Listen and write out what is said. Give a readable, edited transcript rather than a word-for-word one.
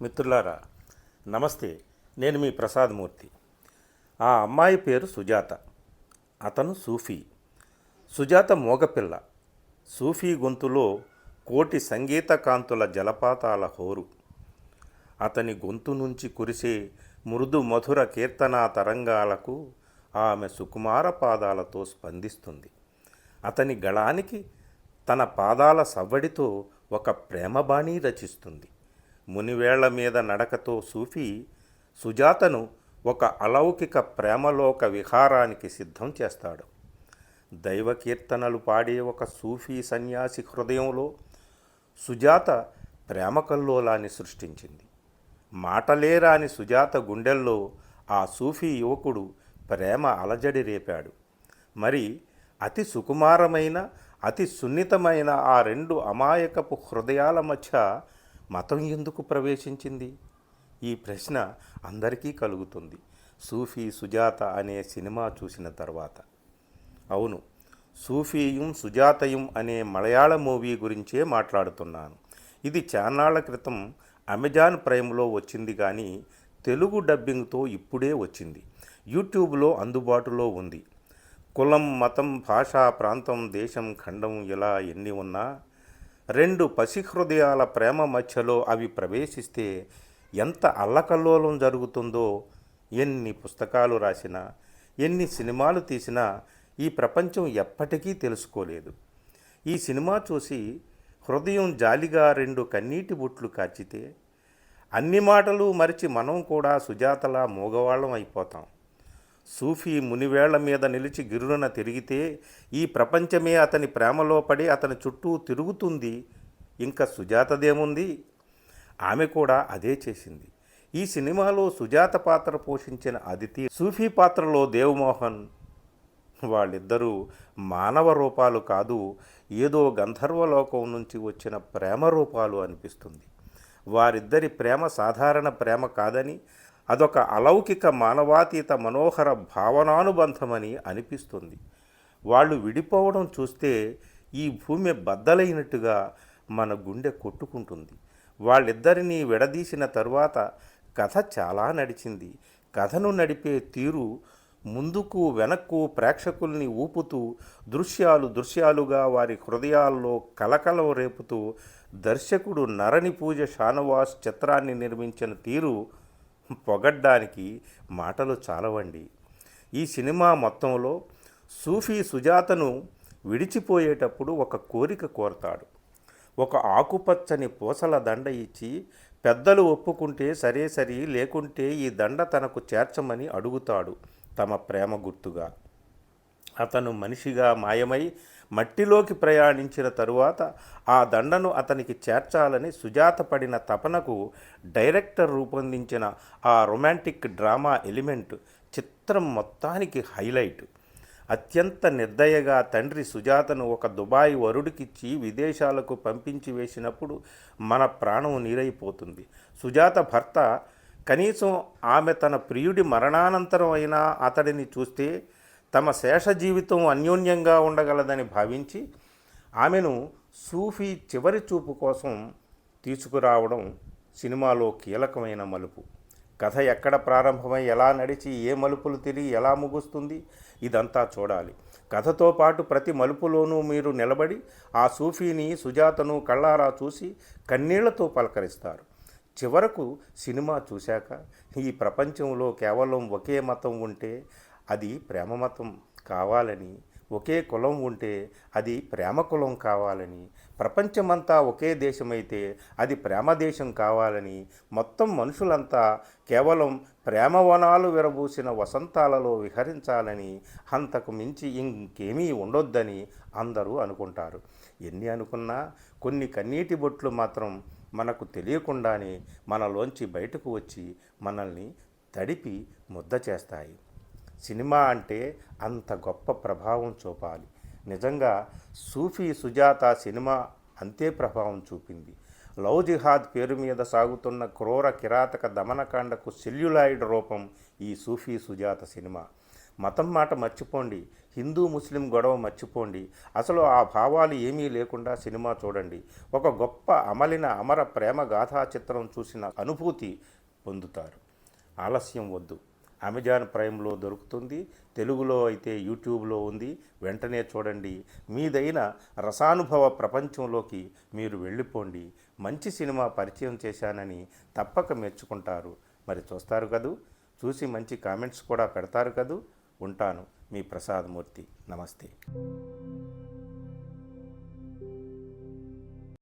మిత్రులారా, నమస్తే. నేను మీ ప్రసాదమూర్తి. ఆ అమ్మాయి పేరు సుజాత. అతను సూఫీ. సుజాత మోగపిల్ల. సూఫీ గొంతులో కోటి సంగీత కాంతుల జలపాతాల హోరు. అతని గొంతు నుంచి కురిసే మృదు మధుర కీర్తనా తరంగాలకు ఆమె సుకుమార పాదాలతో స్పందిస్తుంది. అతని గళానికి తన పాదాల సవ్వడితో ఒక ప్రేమబాణీ రచిస్తుంది. మునివేళ్ల మీద నడకతో సూఫీ సుజాతను ఒక అలౌకిక ప్రేమలోక విహారానికి సిద్ధం చేస్తాడు. దైవ కీర్తనలు పాడే ఒక సూఫీ సన్యాసి హృదయంలో సుజాత ప్రేమ కల్లోలాన్ని సృష్టించింది. మాటలేరాని సుజాత గుండెల్లో ఆ సూఫీ యువకుడు ప్రేమ అలజడి రేపాడు. మరి అతి సుకుమారమైన, అతి సున్నితమైన ఆ రెండు అమాయకపు హృదయాల మధ్య మతం ఎందుకు ప్రవేశించింది? ఈ ప్రశ్న అందరికీ కలుగుతుంది సూఫీ సుజాత అనే సినిమా చూసిన తర్వాత. అవును, సూఫీయం సుజాతయం అనే మలయాళ మూవీ గురించే మాట్లాడుతున్నాను. ఇది చాన్నాళ్ల క్రితం అమెజాన్ ప్రైమ్లో వచ్చింది, కానీ తెలుగు డబ్బింగ్తో ఇప్పుడే వచ్చింది. యూట్యూబ్లో అందుబాటులో ఉంది. కులం, మతం, భాష, ప్రాంతం, దేశం, ఖండం ఇలా ఎన్ని ఉన్నా రెండు పసిహృదయాల ప్రేమ మధ్యలో అవి ప్రవేశిస్తే ఎంత అల్లకల్లోలం జరుగుతుందో ఎన్ని పుస్తకాలు రాసినా, ఎన్ని సినిమాలు తీసినా ఈ ప్రపంచం ఎప్పటికీ తెలుసుకోలేదు. ఈ సినిమా చూసి హృదయం జాలిగా రెండు కన్నీటి బుట్లు కార్చితే అన్ని మాటలు మరిచి మనం కూడా సుజాతలా మూగవాళ్ళం అయిపోతాం. సూఫీ మునివేళ్ల మీద నిలిచి గిరున తిరిగితే ఈ ప్రపంచమే అతని ప్రేమలో పడి అతని చుట్టూ తిరుగుతుంది. ఇంకా సుజాతదేముంది? ఆమె కూడా అదే చేసింది. ఈ సినిమాలో సుజాత పాత్ర పోషించిన అదితి, సూఫీ పాత్రలో దేవమోహన్, వాళ్ళిద్దరూ మానవ రూపాలు కాదు, ఏదో గంధర్వలోకం నుంచి వచ్చిన ప్రేమ రూపాలు అనిపిస్తుంది. వారిద్దరి ప్రేమ సాధారణ ప్రేమ కాదని, అదొక అలౌకిక మానవాతీత మనోహర భావనానుబంధమని అనిపిస్తుంది. వాళ్ళు విడిపోవడం చూస్తే ఈ భూమి బద్దలైనట్టుగా మన గుండె కొట్టుకుంటుంది. వాళ్ళిద్దరినీ విడదీసిన తరువాత కథ చాలా నడిచింది. కథను నడిపే తీరు ముందుకు వెనక్కు ప్రేక్షకుల్ని ఊపుతూ దృశ్యాలుగా వారి హృదయాల్లో కలకలం రేపుతూ దర్శకుడు నరని పూజ షానవాస్ చిత్రాన్ని నిర్మించిన తీరు పొగడ్డానికి మాటలు చాలవండి. ఈ సినిమా మొత్తంలో సూఫీ సుజాతను విడిచిపోయేటప్పుడు ఒక కోరిక కోరతాడు. ఒక ఆకుపచ్చని పూసల దండ ఇచ్చి పెద్దలు ఒప్పుకుంటే సరే, లేకుంటే ఈ దండ తనకు చేర్చమని అడుగుతాడు తమ ప్రేమ గుర్తుగా. అతను మనిషిగా మాయమై మట్టిలోకి ప్రయాణించిన తరువాత ఆ దండను అతనికి చేర్చాలని సుజాత పడిన తపనకు డైరెక్టర్ రూపొందించిన ఆ రొమాంటిక్ డ్రామా ఎలిమెంట్ చిత్రం మొత్తానికి హైలైట్. అత్యంత నిర్దయగా తండ్రి సుజాతను ఒక దుబాయ్ వరుడికిచ్చి విదేశాలకు పంపించి వేసినప్పుడు మన ప్రాణం నీరైపోతుంది. సుజాత భర్త కనీసం ఆమె తన ప్రియుడి మరణానంతరం అయినా అతడిని చూస్తే తమ శేష జీవితం అన్యోన్యంగా ఉండగలదని భావించి ఆమెను సూఫీ చివరి చూపు కోసం తీసుకురావడం సినిమాలో కీలకమైన మలుపు. కథ ఎక్కడ ప్రారంభమై ఎలా నడిచి ఏ మలుపులు తిరిగి ఎలా ముగుస్తుంది ఇదంతా చూడాలి. కథతో పాటు ప్రతి మలుపులోనూ మీరు నిలబడి ఆ సూఫీని సుజాతను కళ్ళారా చూసి కన్నీళ్లతో పలకరిస్తారు. చివరకు సినిమా చూశాక ఈ ప్రపంచంలో కేవలం ఒకే మతం ఉంటే అది ప్రేమ మతం కావాలని, ఒకే కులం ఉంటే అది ప్రేమ కులం కావాలని, ప్రపంచమంతా ఒకే దేశమైతే అది ప్రేమ దేశం కావాలని, మొత్తం మనుషులంతా కేవలం ప్రేమవనాలు విరబూసిన వసంతాలలో విహరించాలని, అంతకు మించి ఇంకేమీ ఉండొద్దని అందరూ అనుకుంటారు. ఎన్ని అనుకున్నా కొన్ని కన్నీటి బొట్లు మాత్రం మనకు తెలియకుండానే మనలోంచి బయటకు వచ్చి మనల్ని తడిపి ముద్ద చేస్తాయి. సినిమా అంటే అంత గొప్ప ప్రభావం చూపాలి. నిజంగా సూఫీ సుజాత సినిమా అంతే ప్రభావం చూపింది. లవ్ జిహాద్ పేరు మీద సాగుతున్న క్రూర కిరాతక దమనకాండకు సెల్యులాయిడ్ రూపం ఈ సూఫీ సుజాత సినిమా. మతం మాట మర్చిపోండి, హిందూ ముస్లిం గొడవ మర్చిపోండి. అసలు ఆ భావాలు ఏమీ లేకుండా సినిమా చూడండి. ఒక గొప్ప అమలిన అమర ప్రేమ గాథా చిత్రం చూసిన అనుభూతి పొందుతారు. ఆలస్యం వద్దు. అమెజాన్ ప్రైమ్లో దొరుకుతుంది. తెలుగులో అయితే యూట్యూబ్లో ఉంది. వెంటనే చూడండి. మీదైన రసానుభవ ప్రపంచంలోకి మీరు వెళ్ళిపోండి. మంచి సినిమా పరిచయం చేశానని తప్పక మెచ్చుకుంటారు. మరి చూస్తారు కదూ. చూసి మంచి కామెంట్స్ కూడా పెడతారు కదూ. ఉంటాను, మీ ప్రసాద్ మూర్తి. నమస్తే.